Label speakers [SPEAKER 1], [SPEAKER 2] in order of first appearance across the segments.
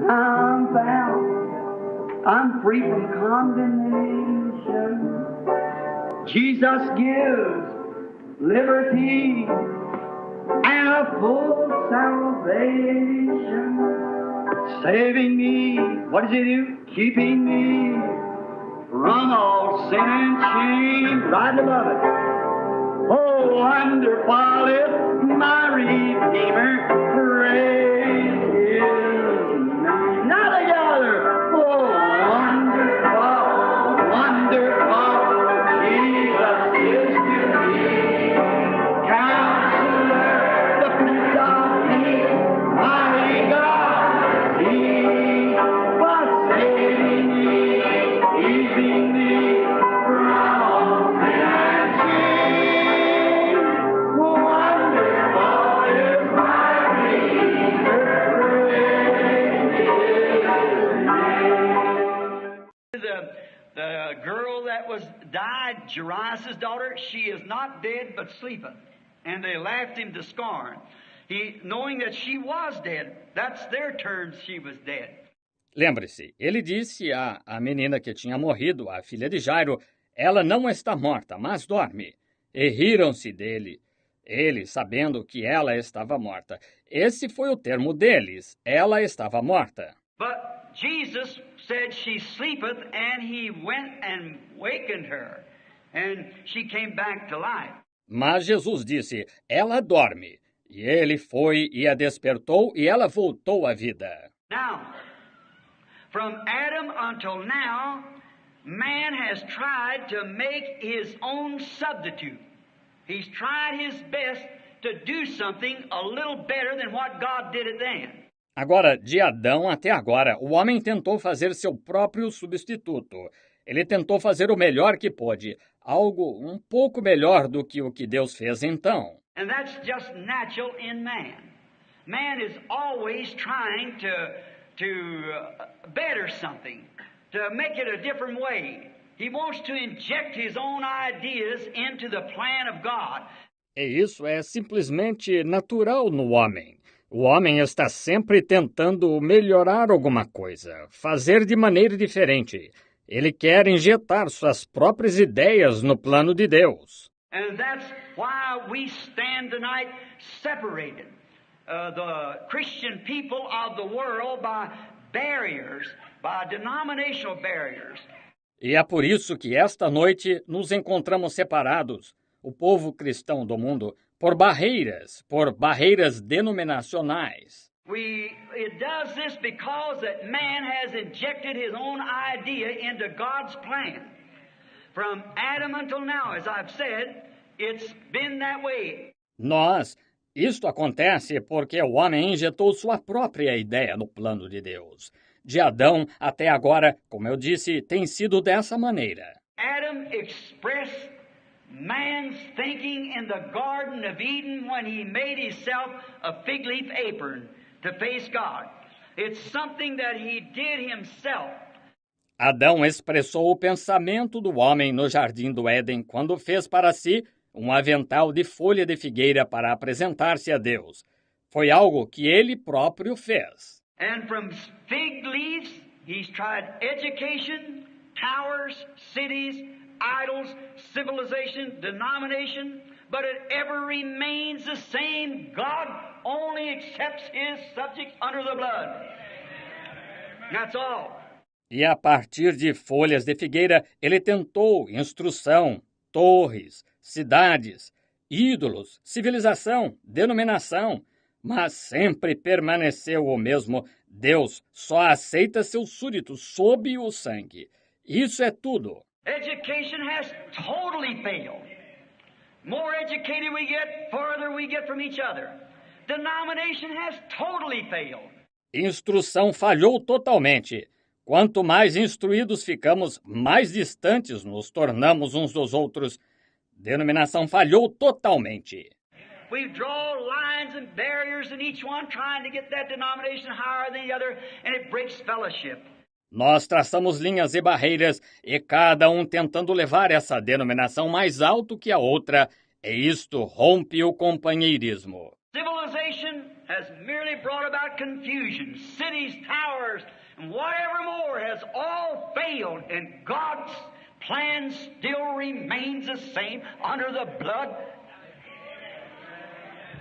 [SPEAKER 1] I'm found. I'm free from condemnation. Jesus gives liberty and a full salvation. Saving me, what does He do? Keeping me from all sin and shame. Right above it. Oh, wonderful is my Redeemer. Praise His name. Now together. Oh, wonderful, wonderful. Jesus is to me. Counselor, the Prince of Peace, mighty God. He was saving me, keeping me from all sin and shame. Wonderful is my Redeemer. Praise His name. The girl that was died, Jairus' daughter, she is not dead but sleeping. And they laughed him to scorn. Knowing that she was dead, that's their terms, she was dead.
[SPEAKER 2] Lembre-se, ele disse à menina que tinha morrido, a filha de Jairo, ela não está morta, mas dorme. E riram-se dele, ele sabendo que ela estava morta. Esse foi o termo deles, ela estava morta.
[SPEAKER 1] But Jesus said, she sleepeth, and He went and wakened her, and she came back to life.
[SPEAKER 2] Mas Jesus disse, ela dorme. E ele foi e a despertou, e ela voltou à vida.
[SPEAKER 1] Now, from Adam until now, man has tried to make his own substitute. He's tried his best to do something a little better than what God did it then.
[SPEAKER 2] Agora, de Adão até agora, o homem tentou fazer seu próprio substituto. Ele tentou fazer o melhor que pôde, algo um pouco melhor do que o que Deus fez então.
[SPEAKER 1] And that's just natural in man. Man is always trying to better something, to make it a different way. He wants to inject his own ideas into the plan of God.
[SPEAKER 2] E isso é simplesmente natural no homem. O homem está sempre tentando melhorar alguma coisa, fazer de maneira diferente. Ele quer injetar suas próprias ideias no plano de Deus.
[SPEAKER 1] And that's why we stand tonight separated. The Christian people of the world by barriers, by denominational barriers.
[SPEAKER 2] E é por isso que esta noite nos encontramos separados, o povo cristão do mundo, por barreiras denominacionais.
[SPEAKER 1] It does this because that man has injected his own idea into God's plan. From Adam until now, as I've said, it's been that way.
[SPEAKER 2] Isto acontece porque o homem injetou sua própria ideia no plano de Deus. De Adão até agora, como eu disse, tem sido dessa maneira.
[SPEAKER 1] Adam expressed man's thinking in the Garden of Eden when he made himself a fig leaf apron to face God. It's something that he did himself.
[SPEAKER 2] Adão expressou o pensamento do homem no Jardim do Éden quando fez para si um avental de folha de figueira para apresentar-se a Deus. Foi algo que ele próprio fez.
[SPEAKER 1] And from fig leaves, he's tried education, towers, cities, idols, civilization, denomination, but it ever remains the same. God only accepts His subjects under the blood. That's all.
[SPEAKER 2] E a partir de folhas de figueira, ele tentou instrução, torres, cidades, ídolos, civilização, denominação, mas sempre permaneceu o mesmo. Deus só aceita seus súditos sob o sangue. Isso é tudo.
[SPEAKER 1] Education has totally failed. More educated we get, farther we get from each other. Denomination has totally failed.
[SPEAKER 2] Instrução falhou totalmente. Quanto mais instruídos ficamos, mais distantes nos tornamos uns dos outros. Denominação falhou totalmente.
[SPEAKER 1] We draw lines and barriers in each one, trying to get that denomination higher than the other, and it breaks fellowship.
[SPEAKER 2] Nós traçamos linhas e barreiras, e cada um tentando levar essa denominação mais alto que a outra, e isto rompe o companheirismo.
[SPEAKER 1] Civilization has merely brought about confusion. Cities, towers, and whatever more has all failed, and God's plan still remains the same under the blood.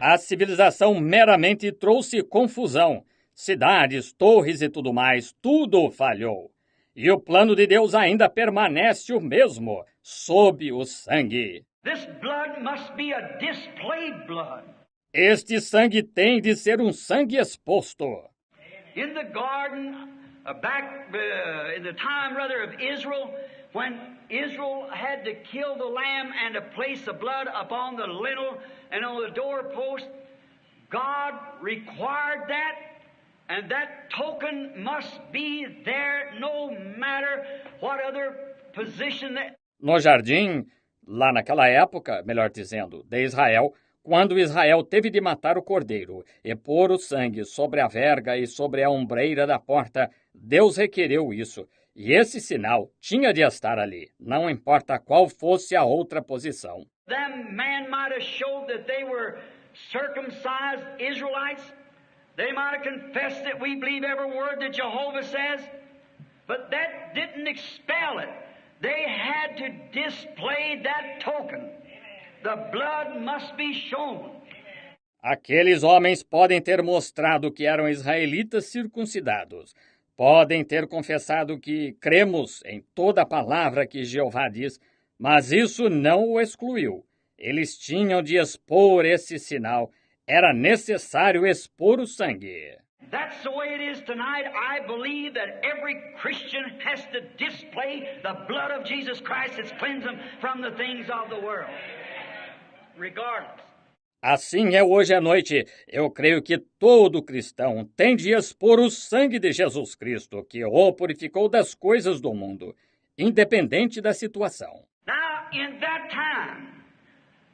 [SPEAKER 2] A civilização meramente trouxe confusão. Cidades, torres e tudo mais, tudo falhou. E o plano de Deus ainda permanece o mesmo, sob o sangue.
[SPEAKER 1] This blood must be a displayed blood.
[SPEAKER 2] Este sangue tem de ser um sangue exposto.
[SPEAKER 1] In the garden, in the time rather of Israel, when Israel had to kill the lamb and to place the blood upon the lintel and on the doorpost, God required that, and that token must be there no matter what other position that...
[SPEAKER 2] No jardim, lá naquela época, melhor dizendo, de Israel, quando Israel teve de matar o cordeiro e pôr o sangue sobre a verga e sobre a ombreira da porta, Deus requereu isso. E esse sinal tinha de estar ali, não importa qual fosse a outra posição.
[SPEAKER 1] Them man might have showed that they were circumcised Israelites. They might have confessed that we believe every word that Jehovah says. But that didn't expel it. They had to display that token. The blood must be shown.
[SPEAKER 2] Aqueles homens podem ter mostrado que eram israelitas circuncidados. Podem ter confessado que cremos em toda a palavra que Jeová diz, mas isso não o excluiu. Eles tinham de expor esse sinal. Era necessário expor o sangue.
[SPEAKER 1] That's the way it is tonight. I believe that every Christian has to display the blood of Jesus Christ that's cleansed them from the things of the world. Regardless.
[SPEAKER 2] Assim é hoje à noite. Eu creio que todo cristão tem de expor o sangue de Jesus Cristo, que o purificou das coisas do mundo, independente da situação.
[SPEAKER 1] Now, in that time,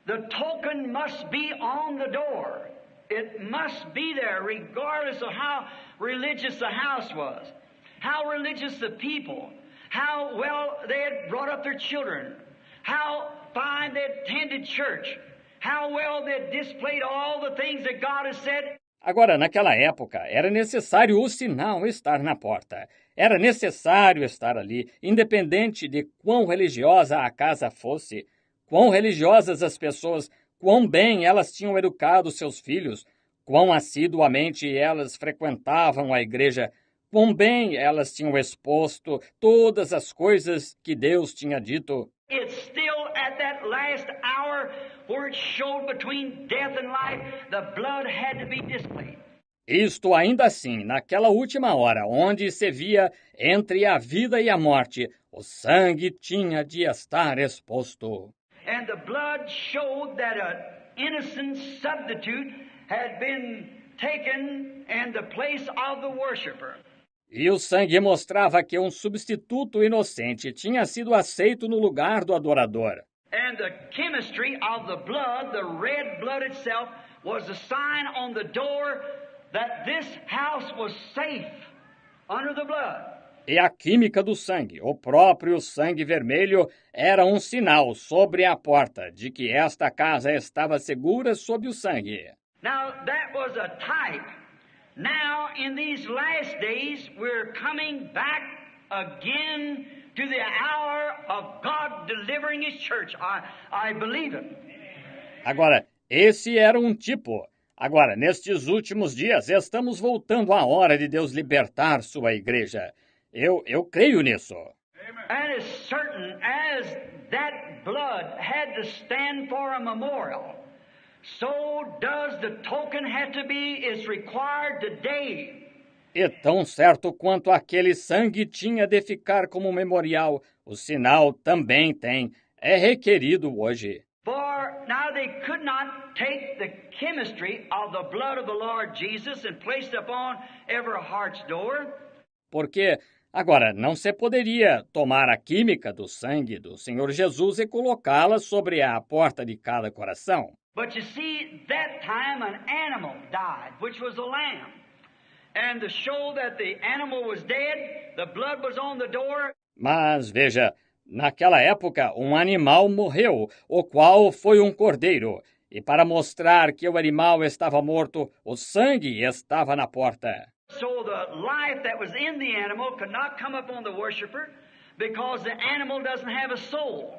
[SPEAKER 1] the token must be on the door. It must be there, regardless of how religious the house was, how religious the people, how well they had brought up their children, how fine they attended church, how well they displayed all the things that God has said.
[SPEAKER 2] Agora, naquela época, era necessário o sinal estar na porta. Era necessário estar ali, independente de quão religiosa a casa fosse, quão religiosas as pessoas, quão bem elas tinham educado seus filhos, quão assiduamente elas frequentavam a igreja, quão bem elas tinham exposto todas as coisas que Deus tinha dito.
[SPEAKER 1] It's still at that last hour where it showed between death and life, the blood had to be displayed.
[SPEAKER 2] Isto ainda assim, naquela última hora, onde se via entre a vida e a morte, o sangue tinha de estar exposto.
[SPEAKER 1] And the blood showed that an innocent substitute had been taken in the place of the worshiper.
[SPEAKER 2] E o sangue mostrava que um substituto inocente tinha sido aceito no lugar do adorador.
[SPEAKER 1] And the chemistry of the blood, the red blood itself, was a sign on the door that this house was safe under the blood.
[SPEAKER 2] E a química do sangue, o próprio sangue vermelho, era um sinal sobre a porta de que esta casa estava segura sob o sangue.
[SPEAKER 1] Now, that was a type. Now, in these last days, we're coming back again to the hour of God delivering His church. I believe it.
[SPEAKER 2] Agora, esse era um tipo. Agora, nestes últimos dias, estamos voltando à hora de Deus libertar sua igreja. Eu creio nisso.
[SPEAKER 1] And as certain as that blood had to stand for a memorial, so does the token have to be, is required today.
[SPEAKER 2] E tão certo quanto aquele sangue tinha de ficar como memorial, o sinal também tem, é requerido hoje.
[SPEAKER 1] For now they could not take the chemistry of the blood of the Lord Jesus and place it upon every heart's door.
[SPEAKER 2] Porque agora não se poderia tomar a química do sangue do Senhor Jesus e colocá-la sobre a porta de cada coração.
[SPEAKER 1] But you see, that time an animal died, which was a lamb. And to show that the animal was dead, the blood was on the door.
[SPEAKER 2] Mas veja, naquela época um animal morreu, o qual foi um cordeiro. e para mostrar que o animal estava morto, o sangue estava na porta.
[SPEAKER 1] So the life that was in the animal could not come upon the worshiper because the animal doesn't have a soul.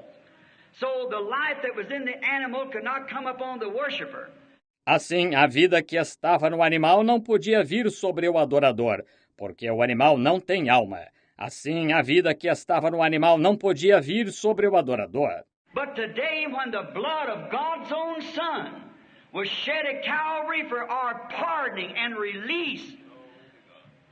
[SPEAKER 1] So the life that was in the animal could not come upon the worshiper.
[SPEAKER 2] Assim, a vida que estava no animal não podia vir sobre o adorador, porque o animal não tem alma. Assim, a vida que estava no animal não podia vir sobre o adorador.
[SPEAKER 1] But today, when the blood of God's own Son was shed at Calvary for our pardoning and release,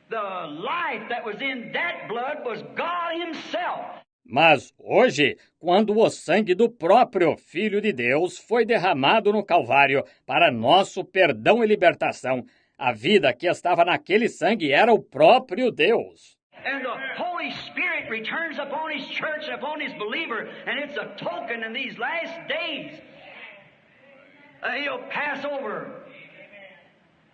[SPEAKER 1] the life that was in that blood was God Himself.
[SPEAKER 2] Mas hoje, quando o sangue do próprio Filho de Deus foi derramado no Calvário para nosso perdão e libertação, a vida que estava naquele sangue era o próprio Deus.
[SPEAKER 1] And the Holy Spirit returns upon His church and upon His believer, and it's a token in these last days. He'll pass over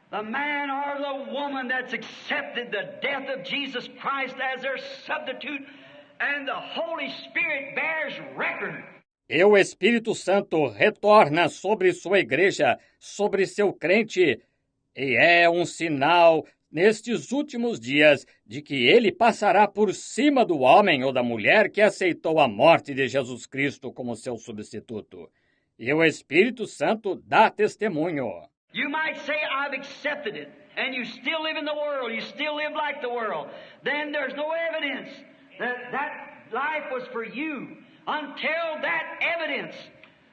[SPEAKER 1] the man or the woman that's accepted the death of Jesus Christ as their substitute, and the Holy Spirit bears record.
[SPEAKER 2] E o Espírito Santo retorna sobre sua igreja, sobre seu crente, e é um sinal nestes últimos dias de que ele passará por cima do homem ou da mulher que aceitou a morte de Jesus Cristo como seu substituto. E o Espírito Santo dá testemunho.
[SPEAKER 1] You might say, I've accepted it, and you still live in the world, you still live like the world. Then there's no evidence that life was for you until that evidence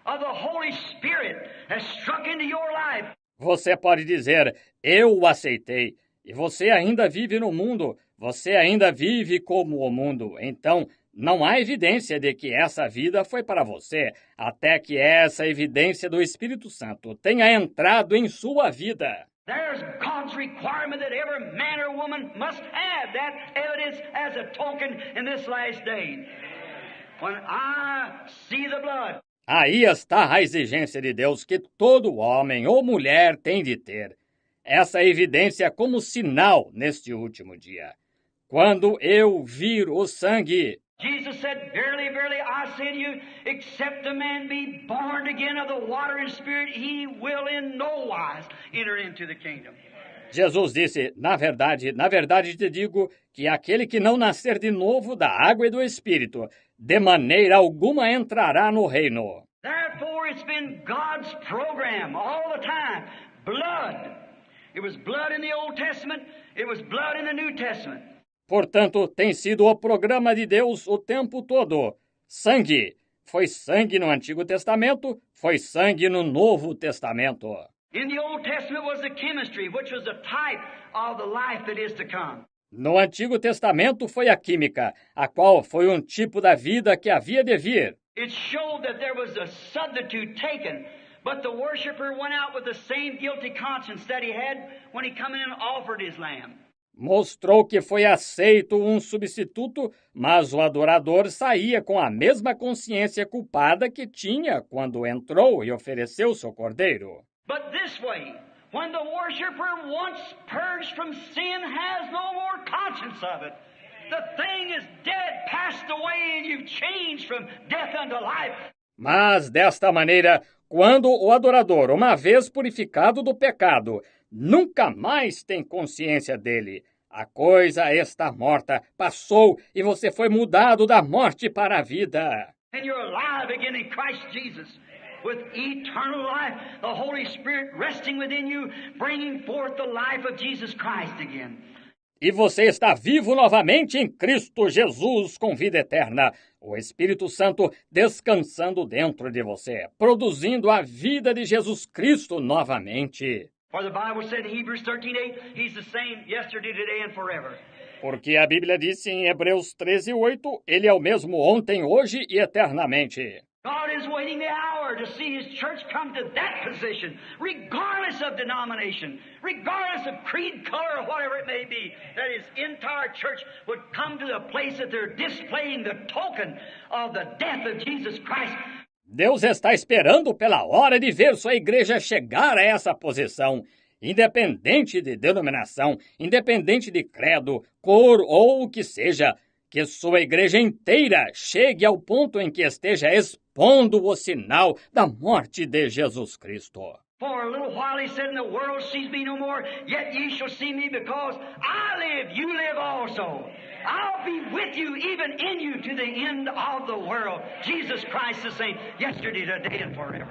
[SPEAKER 1] of the Holy Spirit has struck into your life.
[SPEAKER 2] Você pode dizer, eu o aceitei, e você ainda vive no mundo, você ainda vive como o mundo. Então, não há evidência de que essa vida foi para você, até que essa evidência do Espírito Santo tenha entrado em sua vida.
[SPEAKER 1] There's God's requirement that every man or woman must have that evidence as a token in this last day. When I see the blood.
[SPEAKER 2] Aí está a exigência de Deus que todo homem ou mulher tem de ter. Essa evidência como sinal neste último dia. Quando eu vir o sangue.
[SPEAKER 1] Jesus said, Verily, verily, I say to you, except a man be born again of the water and spirit, he will in no wise enter into the kingdom.
[SPEAKER 2] Jesus disse, na verdade te digo que aquele que não nascer de novo da água e do Espírito, de maneira alguma entrará no reino.
[SPEAKER 1] Therefore, it's been God's program all the time. Blood. It was blood in the Old Testament. It was blood in the New Testament.
[SPEAKER 2] Portanto, tem sido o programa de Deus o tempo todo. Sangue. Foi sangue no Antigo Testamento, foi sangue no Novo Testamento.
[SPEAKER 1] In the Old Testament was the chemistry, which was a type of the life that is to come.
[SPEAKER 2] No Antigo Testamento foi a química, a qual foi um tipo da vida que havia de vir.
[SPEAKER 1] It showed that there was a substitute taken, but the worshiper went out with the same guilty conscience that he had when he come in and offered his lamb.
[SPEAKER 2] Mostrou que foi aceito um substituto, mas o adorador saía com a mesma consciência culpada que tinha quando entrou e ofereceu seu cordeiro.
[SPEAKER 1] But this way, when the worshiper once purged from sin has no more conscience of it, the thing is dead, passed away, and you've changed from death unto life.
[SPEAKER 2] Mas desta maneira, quando o adorador, uma vez purificado do pecado, nunca mais tem consciência dele. A coisa está morta, passou e você foi mudado da morte para a vida.
[SPEAKER 1] And you're alive again in Christ Jesus, with eternal life, the Holy Spirit resting within you, bringing forth the life of Jesus Christ again.
[SPEAKER 2] E você está vivo novamente em Cristo Jesus com vida eterna, o Espírito Santo descansando dentro de você, produzindo a vida de Jesus Cristo novamente.
[SPEAKER 1] For the Bible said in Hebrews 13:8, He's the same yesterday, today, and forever.
[SPEAKER 2] Porque a Bíblia disse em Hebreus 13:8, Ele é o mesmo ontem, hoje e eternamente.
[SPEAKER 1] God is waiting the hour to see His church come to that position, regardless of denomination, regardless of creed, color, or whatever it may be, that His entire church would come to the place that they're displaying the token of the death of Jesus Christ.
[SPEAKER 2] Deus está esperando pela hora de ver sua igreja chegar a essa posição, independente de denominação, independente de credo, cor ou o que seja, que sua igreja inteira chegue ao ponto em que esteja expondo o sinal da morte de Jesus Cristo.
[SPEAKER 1] For a little while he said, "In the world sees me no more, yet ye shall see me, because I live, you live also. I'll be with you, even in you, to the end of the world. Jesus Christ the same, yesterday, today, and forever."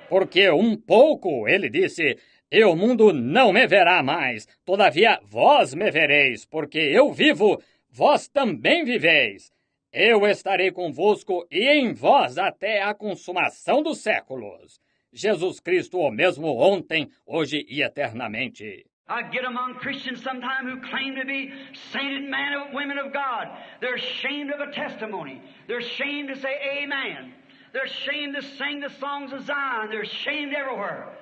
[SPEAKER 2] Porque pouco ele disse, e o mundo não me verá mais, todavia vós me vereis, porque eu vivo, vós também viveis. Eu estarei convosco e em vós até a consumação dos séculos. Jesus Cristo o mesmo ontem, hoje e eternamente.
[SPEAKER 1] I get among Christians sometime who claim to be sainted men and women of God. They're ashamed of a testimony. They're ashamed to say amen. They're ashamed to sing the songs of Zion. They're ashamed everywhere.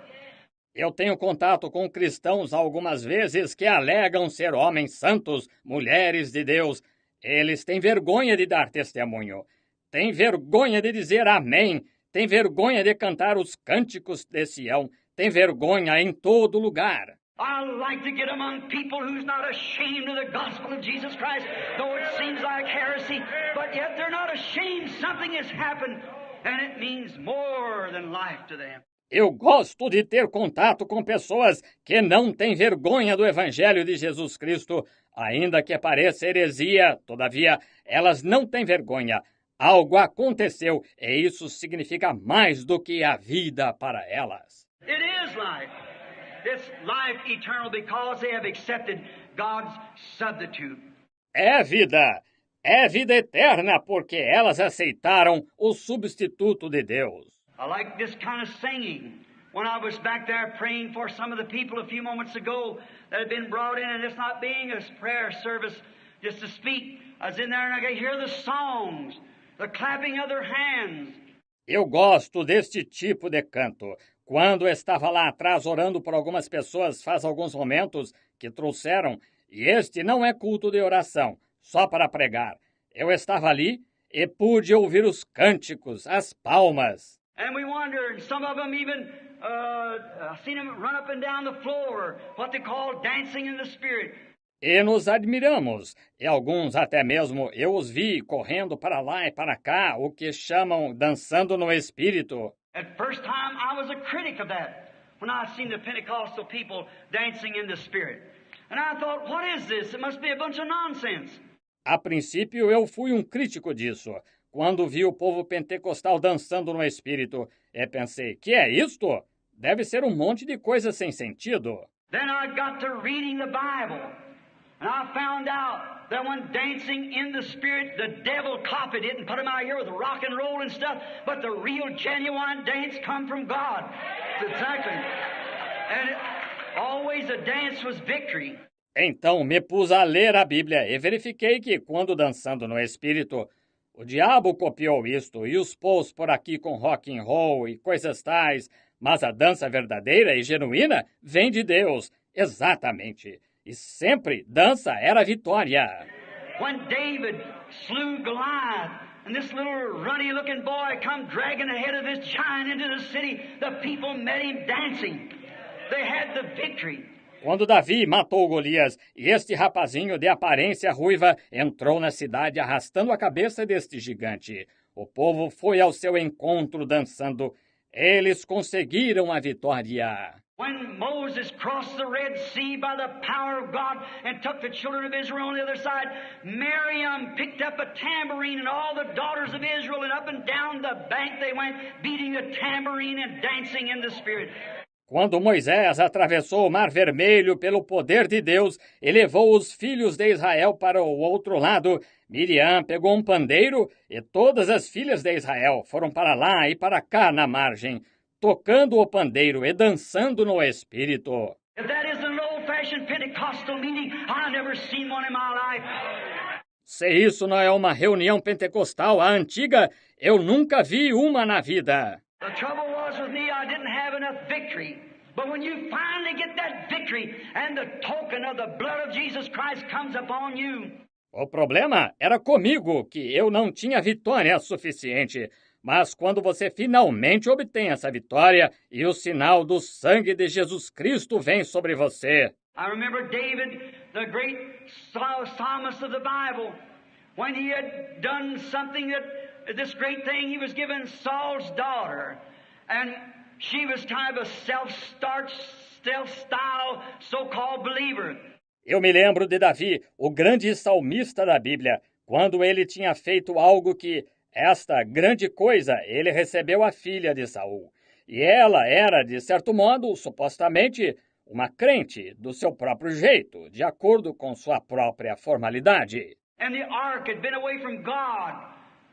[SPEAKER 2] Eu tenho contato com cristãos algumas vezes que alegam ser homens santos, mulheres de Deus. Eles têm vergonha de dar testemunho. Têm vergonha de dizer amém. Têm vergonha de cantar os cânticos de Sião. Têm vergonha em todo lugar.
[SPEAKER 1] I like to get among people who's not ashamed of the gospel of Jesus Christ, though it seems like heresy, but yet they're not ashamed. Something has happened, and it means more than life to them.
[SPEAKER 2] Eu gosto de ter contato com pessoas que não têm vergonha do Evangelho de Jesus Cristo, ainda que pareça heresia, todavia elas não têm vergonha. Algo aconteceu e isso significa mais do que a vida para elas.
[SPEAKER 1] It is life. It's life eternal because they have accepted God's substitute.
[SPEAKER 2] É vida eterna porque elas aceitaram o substituto de Deus.
[SPEAKER 1] I like this kind of singing. When I was back there praying for some of the people a few moments ago that had been brought in, and it's not being a prayer service just to speak. I was in there and I could hear the songs, the clapping of their hands.
[SPEAKER 2] Eu gosto deste tipo de canto. Quando estava lá atrás orando por algumas pessoas faz alguns momentos que trouxeram, e este não é culto de oração, só para pregar. Eu estava ali e pude ouvir os cânticos, as palmas.
[SPEAKER 1] And we wonder, and some of them even, I've seen them run up and down the floor, what they call dancing in the Spirit.
[SPEAKER 2] E nos admiramos, e alguns até mesmo eu os vi correndo para lá e para cá, o que chamam dançando no Espírito.
[SPEAKER 1] At first time, I was a critic of that, when I seen the Pentecostal people dancing in the Spirit. And I thought, what is this? It must be a bunch of nonsense.
[SPEAKER 2] A princípio, eu fui crítico disso. Quando vi o povo pentecostal dançando no Espírito, e pensei, que é isto? Deve ser monte de coisa sem sentido.
[SPEAKER 1] Then I got to reading the Bible, and I found out that when dancing in the Spirit, the devil copied it and put them out here with rock and roll and stuff, but the real, genuine dance come from God. Exactly. And always the dance was victory.
[SPEAKER 2] Então me pus a ler a Bíblia e verifiquei que, quando dançando no Espírito, o diabo copiou isto e os pôs por aqui com rock and roll e coisas tais, mas a dança verdadeira e genuína vem de Deus, exatamente. E sempre dança era vitória.
[SPEAKER 1] When David slew Goliath, and this little ruddy-looking boy come dragging the head of this giant into the city, the people met him dancing. They had the victory.
[SPEAKER 2] Quando Davi matou Golias e este rapazinho de aparência ruiva entrou na cidade arrastando a cabeça deste gigante, o povo foi ao seu encontro dançando. Eles conseguiram a vitória.
[SPEAKER 1] When Moses crossed the Red Sea by the power of God and took the children of Israel on the other side, Miriam picked up a tambourine and all the daughters of Israel, and up and down the bank they went, beating the tambourine and dancing in the Spirit.
[SPEAKER 2] Quando Moisés atravessou o Mar Vermelho pelo poder de Deus e levou os filhos de Israel para o outro lado, Miriam pegou pandeiro e todas as filhas de Israel foram para lá e para cá na margem, tocando o pandeiro e dançando no Espírito.
[SPEAKER 1] If that isn't an old-fashioned Pentecostal meeting, I've never seen one in my life.
[SPEAKER 2] Se isso não é uma reunião pentecostal, a antiga, eu nunca vi uma na vida.
[SPEAKER 1] The trouble was with me, I didn't have enough victory. But when you finally get that victory and the token of the blood of Jesus Christ comes upon you.
[SPEAKER 2] O problema era comigo, que eu não tinha vitória suficiente. Mas quando você finalmente obtém essa vitória e o sinal do sangue de Jesus Cristo vem sobre você.
[SPEAKER 1] I remember David, the great psalmist of the Bible, when he had done something this great thing, he was given Saul's daughter. And she was kind of a self-style, so-called believer.
[SPEAKER 2] Eu me lembro de Davi, o grande salmista da Bíblia, quando ele tinha feito algo que, esta grande coisa, ele recebeu a filha de Saul. E ela era, de certo modo, supostamente, uma crente do seu próprio jeito, de acordo com sua própria formalidade.
[SPEAKER 1] And the ark had been away from God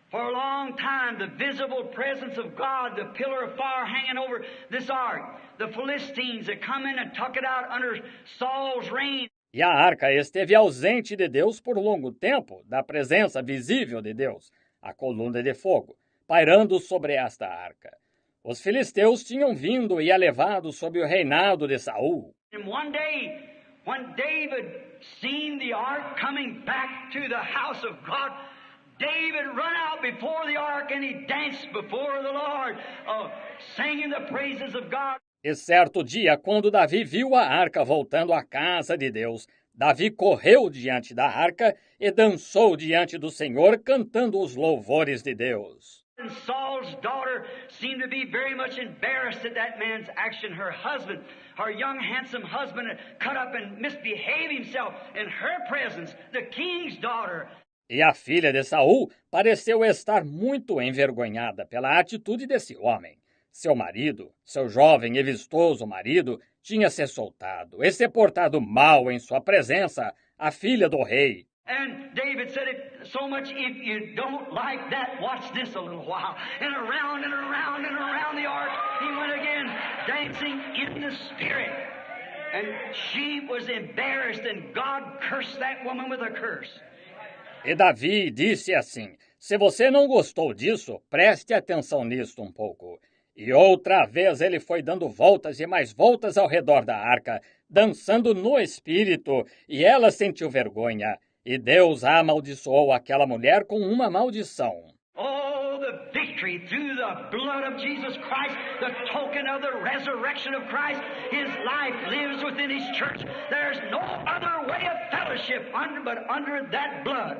[SPEAKER 1] for a long time. The visible presence of God, the pillar of fire hanging over this ark. The Philistines had come in and took it out under Saul's reign.
[SPEAKER 2] E a arca esteve ausente de Deus por longo tempo, da presença visível de Deus, a coluna de fogo, pairando sobre esta arca. Os filisteus tinham vindo e a levado sob o reinado de Saul.
[SPEAKER 1] And one day, when David seen the ark coming back to the house of God, David run out before the ark and he danced before the Lord, singing the praises of God.
[SPEAKER 2] E certo dia, quando Davi viu a arca voltando à casa de Deus, Davi correu diante da arca e dançou diante do Senhor, cantando os louvores de Deus.
[SPEAKER 1] And Saul's daughter seemed to be very much embarrassed at that man's action. Her husband, her young handsome husband, had cut up and misbehaved himself in her presence, the king's daughter.
[SPEAKER 2] E a filha de Saul pareceu estar muito envergonhada pela atitude desse homem. Seu marido, seu jovem e vistoso marido, tinha se soltado e se portado mal em sua presença, a filha do rei.
[SPEAKER 1] And David said it so much, if you don't like that, watch this a little while. And around and around and around the ark, he went again, dancing in the spirit. And she was embarrassed, and God cursed that woman with a curse.
[SPEAKER 2] E Davi disse assim, se você não gostou disso, preste atenção nisto um pouco. E outra vez ele foi dando voltas e mais voltas ao redor da arca, dançando no espírito, e ela sentiu vergonha. E Deus amaldiçoou aquela mulher com uma maldição.
[SPEAKER 1] Oh, the victory through the blood of Jesus Christ, the token of the resurrection of Christ. His life lives within His church. There's no other way of fellowship but under that blood.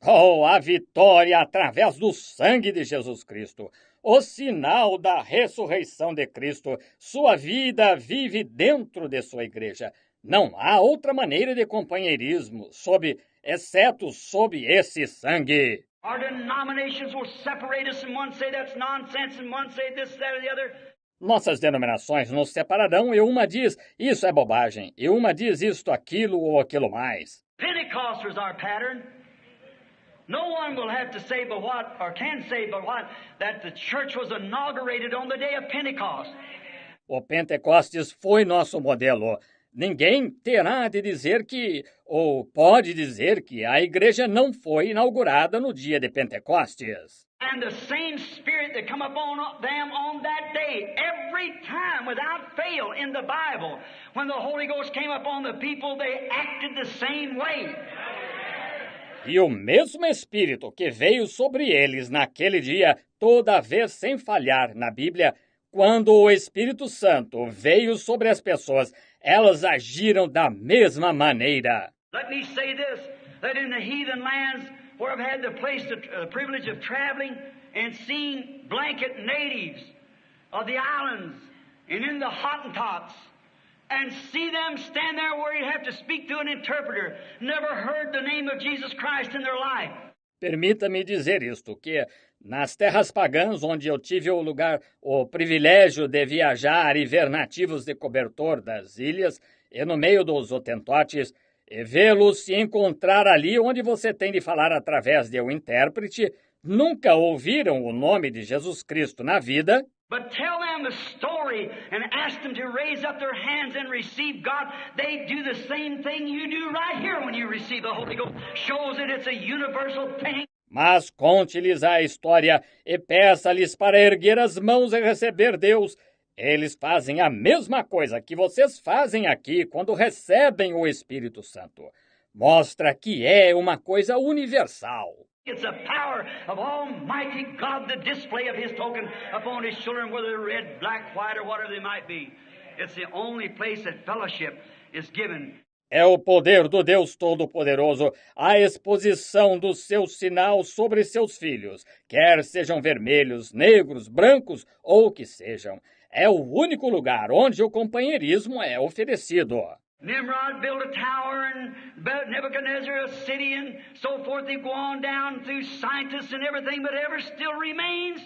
[SPEAKER 2] Oh, a vitória através do sangue de Jesus Cristo. O sinal da ressurreição de Cristo. Sua vida vive dentro de sua igreja. Não há outra maneira de companheirismo, exceto sob esse sangue.
[SPEAKER 1] Our denominations will separate us, and one say that's nonsense, and one say this, that, or the other.
[SPEAKER 2] Nossas denominações nos separarão e uma diz, isso é bobagem, e uma diz isto, aquilo ou aquilo mais.
[SPEAKER 1] Pentecost was our pattern. No one will have to say but what, or can say but what, that the church was inaugurated on the day of Pentecost.
[SPEAKER 2] O Pentecostes foi nosso modelo. Ninguém terá de dizer que, ou pode dizer que, a igreja não foi inaugurada no dia de Pentecostes.
[SPEAKER 1] And the same spirit that come upon them on that day, every time, without fail, in the Bible, when the Holy Ghost came upon the people, they acted the same way.
[SPEAKER 2] E o mesmo Espírito que veio sobre eles naquele dia, toda vez sem falhar na Bíblia, quando o Espírito Santo veio sobre as pessoas, elas agiram da mesma maneira.
[SPEAKER 1] Let me say this, that in the heathen lands where I've had the privilege of traveling and seeing blanket natives of the islands and in the Hottentots, and see them stand there where you have to speak to an interpreter, never heard the name of Jesus Christ in their life.
[SPEAKER 2] Permita-me dizer isto, que nas terras pagãs onde eu tive o privilégio de viajar e ver nativos de cobertor das ilhas e no meio dos hotentotes, e vê-los se encontrar ali onde você tem de falar através de um intérprete, nunca ouviram o nome de Jesus Cristo na vida.
[SPEAKER 1] But tell them the story and ask them to raise up their hands and receive God. They do the same thing you do right here when you receive the Holy Ghost. Shows that it's a universal thing.
[SPEAKER 2] Mas conte-lhes a história e peça-lhes para erguer as mãos e receber Deus. Eles fazem a mesma coisa que vocês fazem aqui quando recebem o Espírito Santo. Mostra que é uma coisa universal.
[SPEAKER 1] It's the power of Almighty God, the display of His token upon His children, whether they're red, black, white, or whatever they might be. It's the only place that fellowship is given.
[SPEAKER 2] É o poder do Deus Todo-Poderoso, a exposição do seu sinal sobre seus filhos, quer sejam vermelhos, negros, brancos ou que sejam. É o único lugar onde o companheirismo é oferecido.
[SPEAKER 1] Nimrod built a tower and Nebuchadnezzar a city and so forth. They go on down through scientists and everything, but ever still remains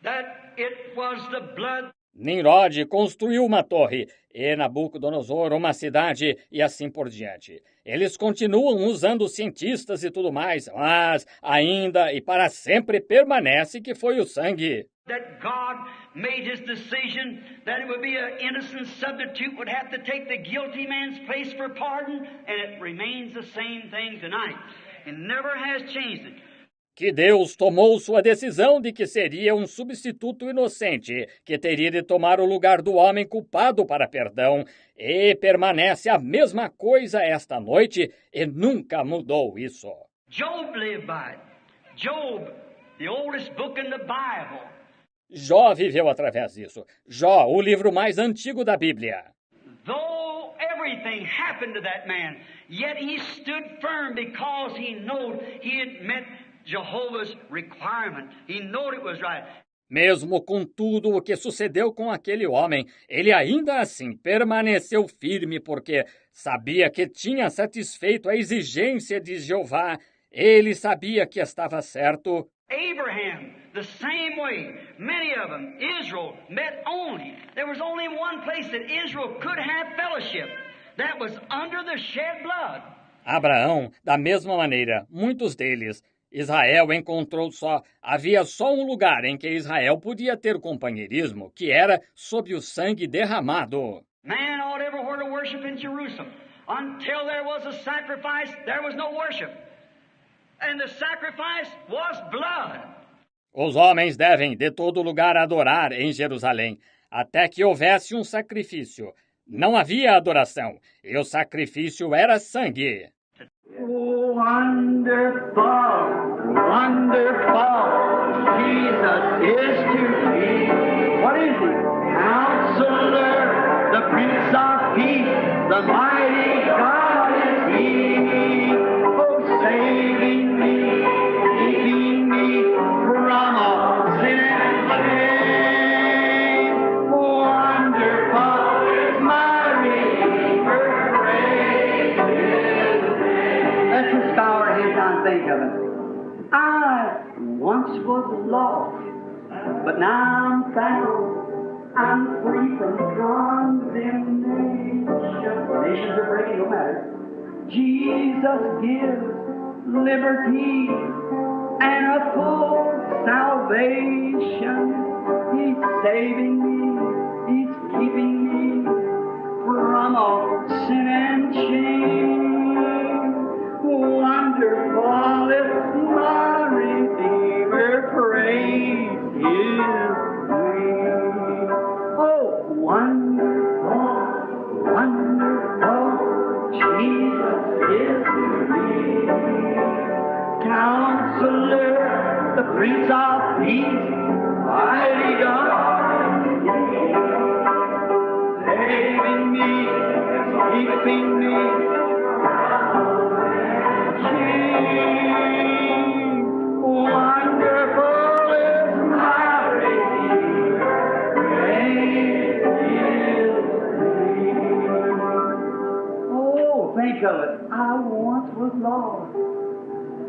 [SPEAKER 1] that it was the blood.
[SPEAKER 2] Nimrod construiu uma torre e Nabucodonosor uma cidade e assim por diante. Eles continuam usando cientistas e tudo mais, mas ainda e para sempre permanece que foi o sangue.
[SPEAKER 1] That God made his decision that it would be an innocent substitute would have to take the guilty man's place for pardon, and it remains the same thing tonight. It never has changed it.
[SPEAKER 2] Que Deus tomou sua decisão de que seria um substituto inocente, que teria de tomar o lugar do homem culpado para perdão, e permanece a mesma coisa esta noite e nunca mudou isso.
[SPEAKER 1] Job lived by it. Job, the oldest book in the Bible.
[SPEAKER 2] Jó viveu através disso. Jó, o livro mais antigo da Bíblia.
[SPEAKER 1] Though everything happened to that man, yet he stood firm because he knew he had met Jehovah's requirement. He knew it was right.
[SPEAKER 2] Mesmo com tudo o que sucedeu com aquele homem, ele ainda assim permaneceu firme porque sabia que tinha satisfeito a exigência de Jeová. Ele sabia que estava certo.
[SPEAKER 1] Abraham, the same way. Many of them, Israel, met only. There was only one place that Israel could have fellowship. That was under the shed blood.
[SPEAKER 2] Abraão, da mesma maneira, muitos deles, Israel encontrou havia só um lugar em que Israel podia ter companheirismo, que era sob o sangue derramado.
[SPEAKER 1] Man ought everywhere to worship in Jerusalem. Until there was a sacrifice, there was no worship. And the sacrifice was blood.
[SPEAKER 2] Os homens devem de todo lugar adorar em Jerusalém, até que houvesse um sacrifício. Não havia adoração, e o sacrifício era sangue.
[SPEAKER 1] Wonderful, wonderful, Jesus is to me. What is he? Counselor, the Prince of Peace, the mighty God is he. Oh, saving me, keeping me from all sin and shame. Wonderful is my Redeemer, praise his name. Let's just bow our heads and think of it. I once was lost, but now I'm found. I'm free from condemnation. Nations are breaking, no matter. Jesus gives liberty and a full salvation. He's saving me, he's keeping me from all sin and shame. Wonderful is my Redeemer, praise his name. Oh, wonderful, wonderful, Jesus is to me. Counselor, the Prince of Peace, mighty God, saving me, keeping me. Wonderful is my Redeemer, praise his name. Oh, think of it. I once was lost,